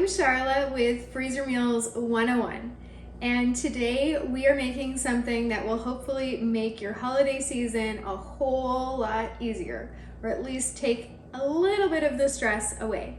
I'm Charlotte with Freezer Meals 101, and today we are making something that will hopefully make your holiday season a whole lot easier, or at least take a little bit of the stress away.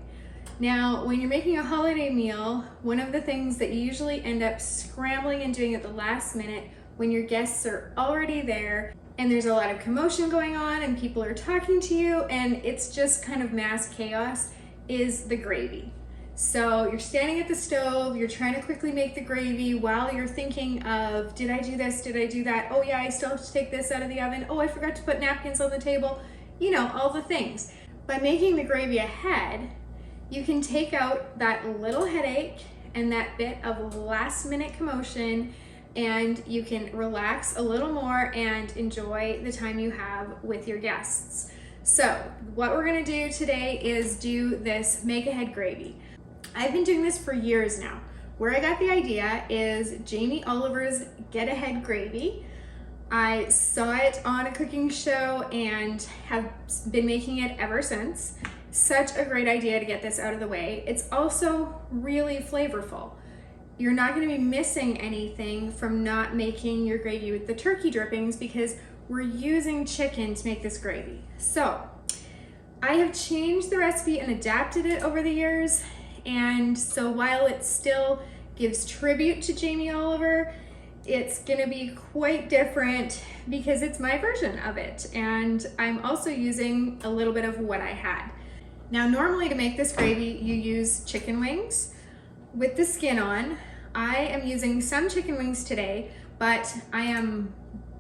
Now, when you're making a holiday meal, one of the things that you usually end up scrambling and doing at the last minute when your guests are already there and there's a lot of commotion going on and people are talking to you and it's just kind of mass chaos, is the gravy. So you're standing at the stove, you're trying to quickly make the gravy while you're thinking of, did I do this, did I do that? Oh yeah, I still have to take this out of the oven. Oh, I forgot to put napkins on the table. You know, all the things. By making the gravy ahead, you can take out that little headache and that bit of last minute commotion, and you can relax a little more and enjoy the time you have with your guests. So what we're gonna do today is do this make ahead gravy. I've been doing this for years now. Where I got the idea is Jamie Oliver's Get Ahead Gravy. I saw it on a cooking show and have been making it ever since. Such a great idea to get this out of the way. It's also really flavorful. You're not going to be missing anything from not making your gravy with the turkey drippings because we're using chicken to make this gravy. So I have changed the recipe and adapted it over the years. And so while it still gives tribute to Jamie Oliver, it's gonna be quite different because it's my version of it. And I'm also using a little bit of what I had. Now, normally to make this gravy, you use chicken wings with the skin on. I am using some chicken wings today, but I am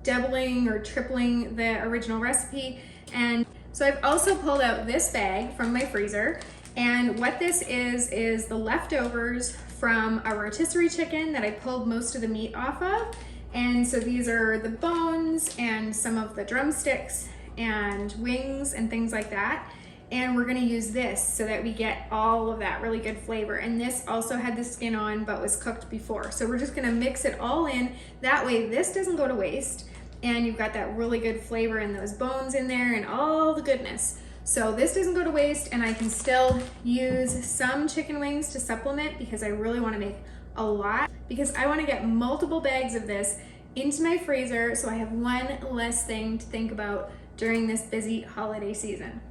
doubling or tripling the original recipe. And so I've also pulled out this bag from my freezer. And what this is the leftovers from a rotisserie chicken that I pulled most of the meat off of. And so these are the bones and some of the drumsticks and wings and things like that. And we're gonna use this so that we get all of that really good flavor. And this also had the skin on but was cooked before. So we're just gonna mix it all in. That way this doesn't go to waste. And you've got that really good flavor and those bones in there and all the goodness. So this doesn't go to waste, and I can still use some chicken wings to supplement because I really want to make a lot, because I want to get multiple bags of this into my freezer so I have one less thing to think about during this busy holiday season.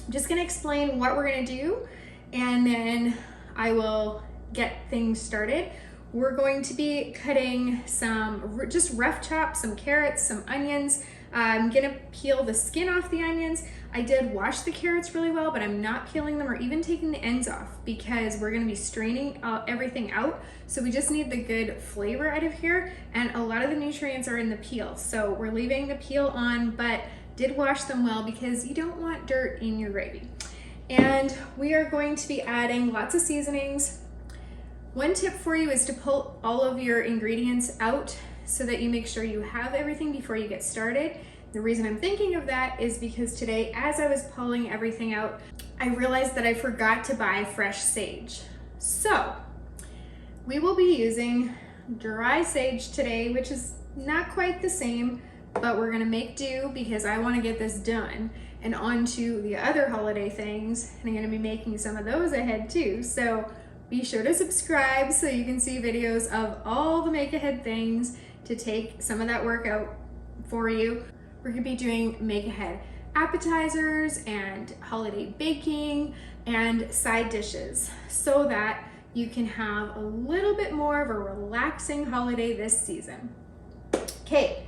I'm just going to explain what we're going to do and then I will get things started. We're going to be cutting some, just rough chop, some carrots, some onions. I'm gonna peel the skin off the onions. I did wash the carrots really well, but I'm not peeling them or even taking the ends off because we're gonna be straining everything out. So we just need the good flavor out of here, and a lot of the nutrients are in the peel. So we're leaving the peel on, but did wash them well because you don't want dirt in your gravy. And we are going to be adding lots of seasonings. One tip for you is to pull all of your ingredients out so that you make sure you have everything before you get started. The reason I'm thinking of that is because today, as I was pulling everything out, I realized that I forgot to buy fresh sage. So we will be using dry sage today, which is not quite the same, but we're gonna make do because I wanna get this done and on to the other holiday things. And I'm gonna be making some of those ahead too. So be sure to subscribe so you can see videos of all the make ahead things to take some of that work out for you. We're gonna be doing make ahead appetizers and holiday baking and side dishes so that you can have a little bit more of a relaxing holiday this season. Okay,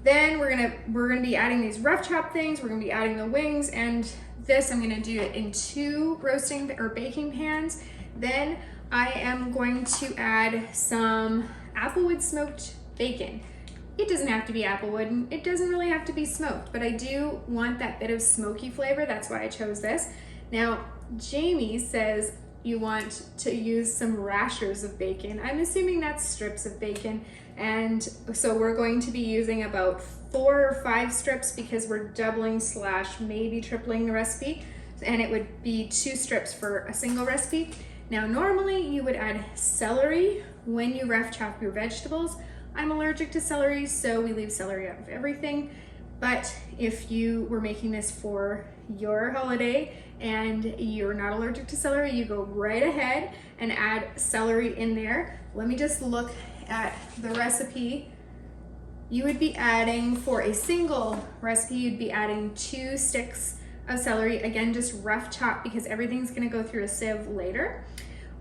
then we're gonna be adding these rough chop things. We're gonna be adding the wings, and this I'm gonna do it in 2 roasting or baking pans. Then I am going to add some applewood smoked bacon. It doesn't have to be applewood, and it doesn't really have to be smoked, but I do want that bit of smoky flavor. That's why I chose this. Now, Jamie says you want to use some rashers of bacon. I'm assuming that's strips of bacon. And so we're going to be using about 4 or 5 strips because we're doubling / maybe tripling the recipe. And it would be 2 strips for a single recipe. Now, normally you would add celery when you rough chop your vegetables. I'm allergic to celery, so we leave celery out of everything. But if you were making this for your holiday and you're not allergic to celery, you go right ahead and add celery in there. Let me just look at the recipe. You would be adding, for a single recipe, you'd be adding 2 sticks of celery. Again, just rough chop because everything's gonna go through a sieve later.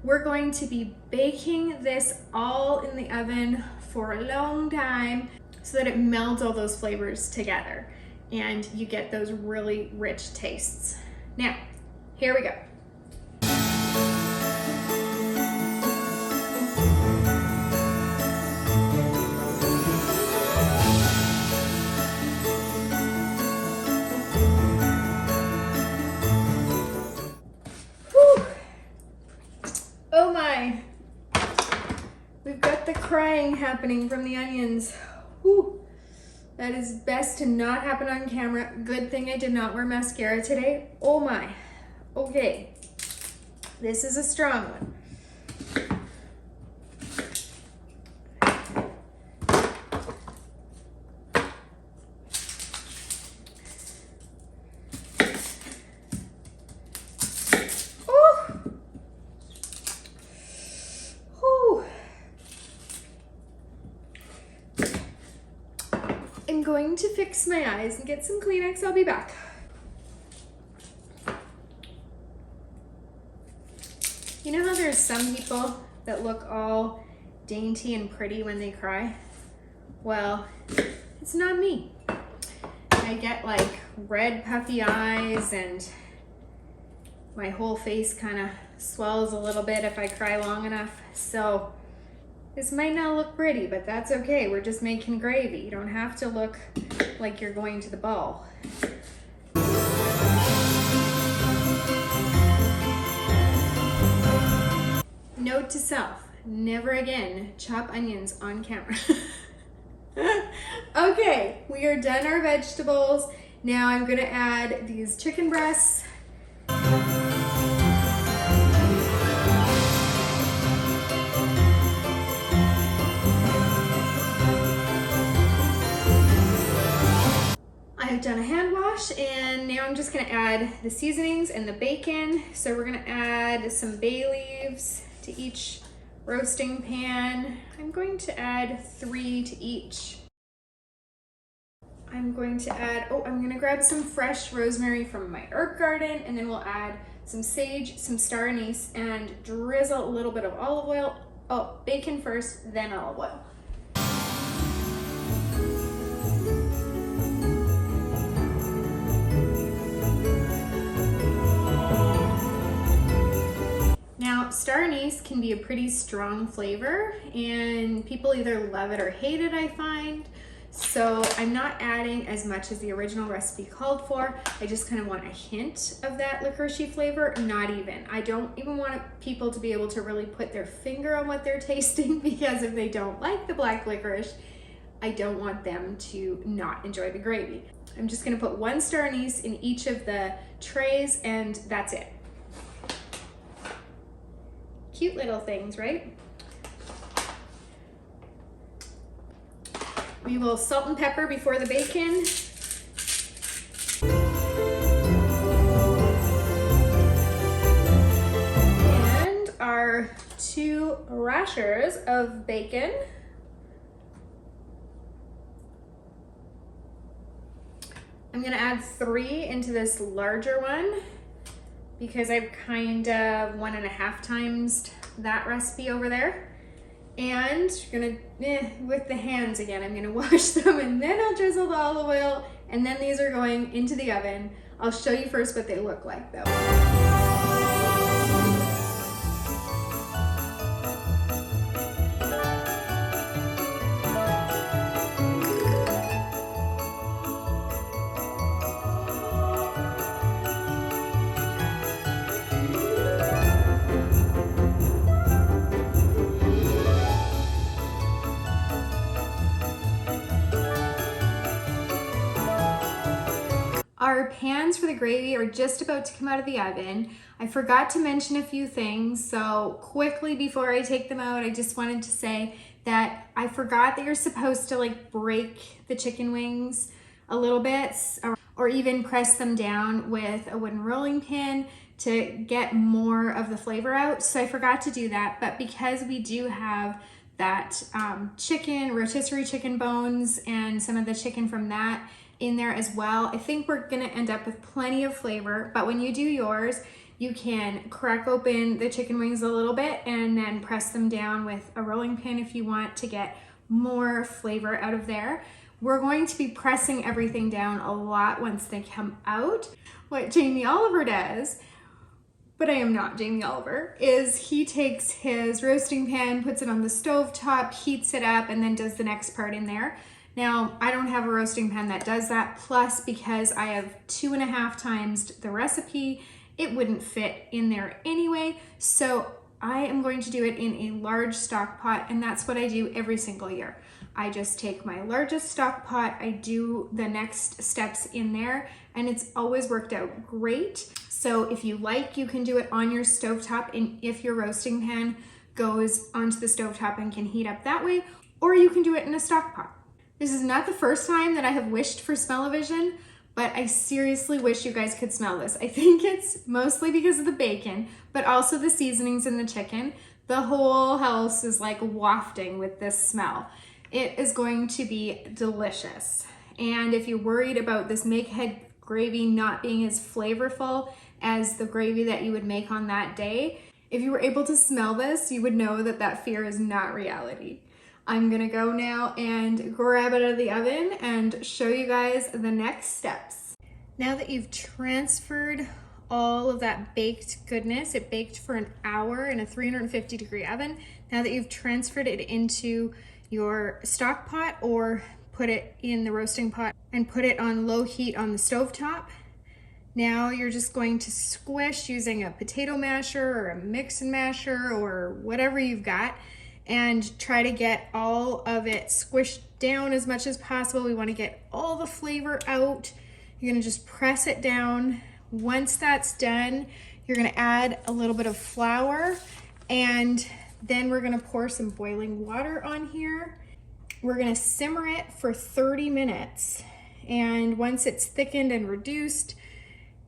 We're going to be baking this all in the oven for a long time so that it melds all those flavors together and you get those really rich tastes. Now, here we go. Oh my, we've got the crying happening from the onions. Whew. That is best to not happen on camera. Good thing I did not wear mascara today. Oh my. Okay, this is a strong one. I'm going to fix my eyes and get some Kleenex. I'll be back. You know how there's some people that look all dainty and pretty when they cry? Well, it's not me. I get like red puffy eyes and my whole face kind of swells a little bit if I cry long enough. So this might not look pretty, but that's okay. We're just making gravy. You don't have to look like you're going to the ball. Note to self, never again chop onions on camera. Okay, we are done our vegetables. Now I'm gonna add these chicken breasts. I've done a hand wash and now I'm just gonna add the seasonings and the bacon. So we're gonna add some bay leaves to each roasting pan. I'm going to add 3 to each. I'm going to add, I'm gonna grab some fresh rosemary from my herb garden, and then we'll add some sage, some star anise, and drizzle a little bit of olive oil. Bacon first, then olive oil. Now, star anise can be a pretty strong flavor and people either love it or hate it, I find. So I'm not adding as much as the original recipe called for. I just kind of want a hint of that licoricey flavor, not even. I don't even want people to be able to really put their finger on what they're tasting, because if they don't like the black licorice, I don't want them to not enjoy the gravy. I'm just gonna put 1 star anise in each of the trays and that's it. Cute little things, right? We will salt and pepper before the bacon. And our 2 rashers of bacon. I'm gonna add 3 into this larger one because I've kind of 1.5 times that recipe over there. And you're gonna, with the hands again, I'm gonna wash them and then I'll drizzle the olive oil, and then these are going into the oven. I'll show you first what they look like though. Our pans for the gravy are just about to come out of the oven. I forgot to mention a few things, so quickly before I take them out, I just wanted to say that I forgot that you're supposed to like break the chicken wings a little bit, or even press them down with a wooden rolling pin to get more of the flavor out. So I forgot to do that, but because we do have that chicken, rotisserie chicken bones, and some of the chicken from that in there as well, I think we're gonna end up with plenty of flavor. But when you do yours, you can crack open the chicken wings a little bit and then press them down with a rolling pin if you want to get more flavor out of there. We're going to be pressing everything down a lot once they come out. What Jamie Oliver does, but I am not Jamie Oliver, is he takes his roasting pan, puts it on the stove top, heats it up, and then does the next part in there. Now, I don't have a roasting pan that does that, plus because I have 2.5 times the recipe, it wouldn't fit in there anyway. So I am going to do it in a large stock pot, and that's what I do every single year. I just take my largest stock pot, I do the next steps in there, and it's always worked out great. So if you like, you can do it on your stovetop, and if your roasting pan goes onto the stovetop and can heat up that way, or you can do it in a stock pot. This is not the first time that I have wished for smell-o-vision, but I seriously wish you guys could smell this. I think it's mostly because of the bacon, but also the seasonings in the chicken. The whole house is like wafting with this smell. It is going to be delicious. And if you're worried about this make-ahead gravy not being as flavorful as the gravy that you would make on that day, if you were able to smell this, you would know that that fear is not reality. I'm gonna go now and grab it out of the oven and show you guys the next steps. Now that you've transferred all of that baked goodness, it baked for an hour in a 350-degree oven. Now that you've transferred it into your stock pot or put it in the roasting pot and put it on low heat on the stove top, now you're just going to squish using a potato masher or a mix and masher or whatever you've got, and try to get all of it squished down as much as possible. We want to get all the flavor out. You're going to just press it down. Once that's done, you're going to add a little bit of flour, and then we're going to pour some boiling water on here. We're going to simmer it for 30 minutes. And once it's thickened and reduced,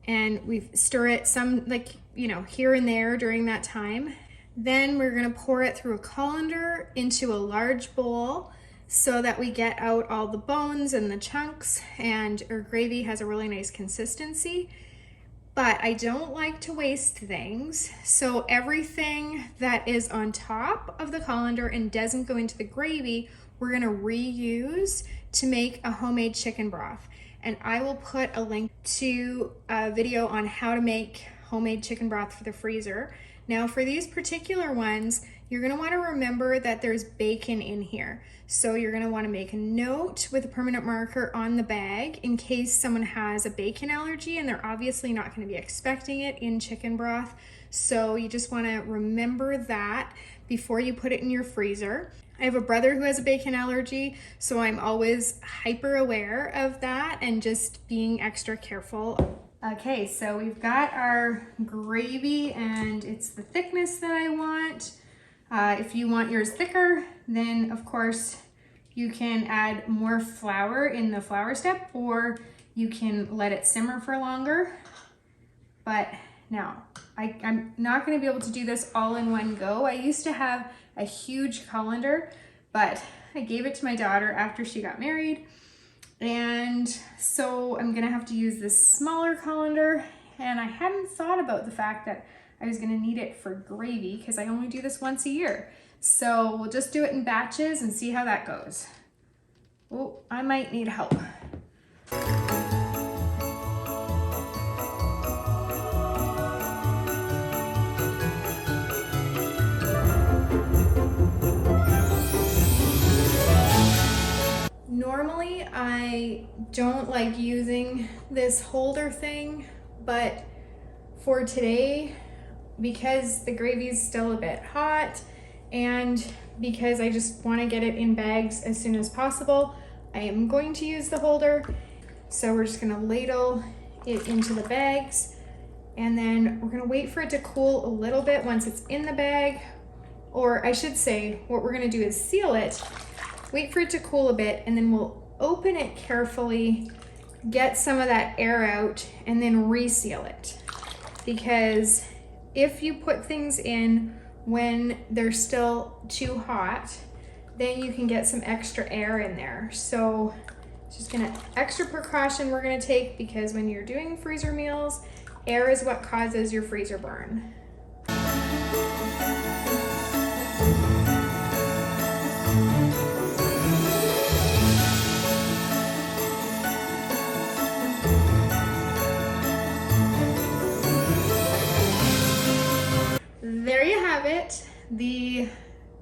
and we stir it some, like, you know, here and there during that time, then we're going to pour it through a colander into a large bowl so that we get out all the bones and the chunks, and our gravy has a really nice consistency. But I don't like to waste things, so everything that is on top of the colander and doesn't go into the gravy, we're going to reuse to make a homemade chicken broth. And I will put a link to a video on how to make homemade chicken broth for the freezer. Now for these particular ones, you're going to want to remember that there's bacon in here. So you're going to want to make a note with a permanent marker on the bag in case someone has a bacon allergy, and they're obviously not going to be expecting it in chicken broth. So you just want to remember that before you put it in your freezer. I have a brother who has a bacon allergy, so I'm always hyper aware of that and just being extra careful. Okay, so we've got our gravy, and it's the thickness that I want. If you want yours thicker, then of course you can add more flour in the flour step, or you can let it simmer for longer. But now, I'm not going to be able to do this all in one go. I used to have a huge colander, but I gave it to my daughter after she got married. And so I'm gonna have to use this smaller colander, and I hadn't thought about the fact that I was gonna need it for gravy because I only do this once a year. So we'll just do it in batches and see how that goes. Oh, I might need help. Normally, I don't like using this holder thing, but for today, because the gravy is still a bit hot and because I just want to get it in bags as soon as possible, I am going to use the holder. So we're just going to ladle it into the bags, and then we're going to wait for it to cool a little bit once it's in the bag. Or I should say, what we're going to do is seal it, wait for it to cool a bit, and then we'll open it carefully get some of that air out and then reseal it. Because if you put things in when they're still too hot, then you can get some extra air in there. So it's just extra precaution we're gonna take, because when you're doing freezer meals, air is what causes your freezer burn. There you have it. The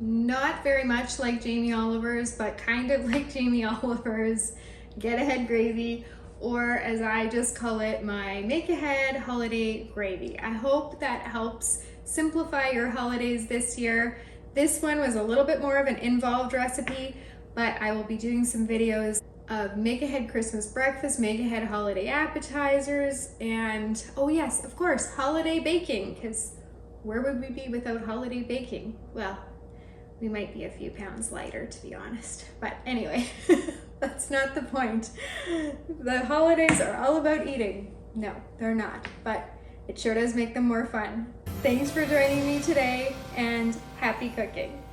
not very much like Jamie Oliver's, but kind of like Jamie Oliver's Get Ahead gravy, or as I just call it, my Make Ahead holiday gravy. I hope that helps simplify your holidays this year. This one was a little bit more of an involved recipe, but I will be doing some videos of Make Ahead Christmas breakfast, Make Ahead holiday appetizers, and oh yes, of course, holiday baking, because where would we be without holiday baking? Well, we might be a few pounds lighter, to be honest. But anyway, that's not the point. The holidays are all about eating. No, they're not, but it sure does make them more fun. Thanks for joining me today, and happy cooking.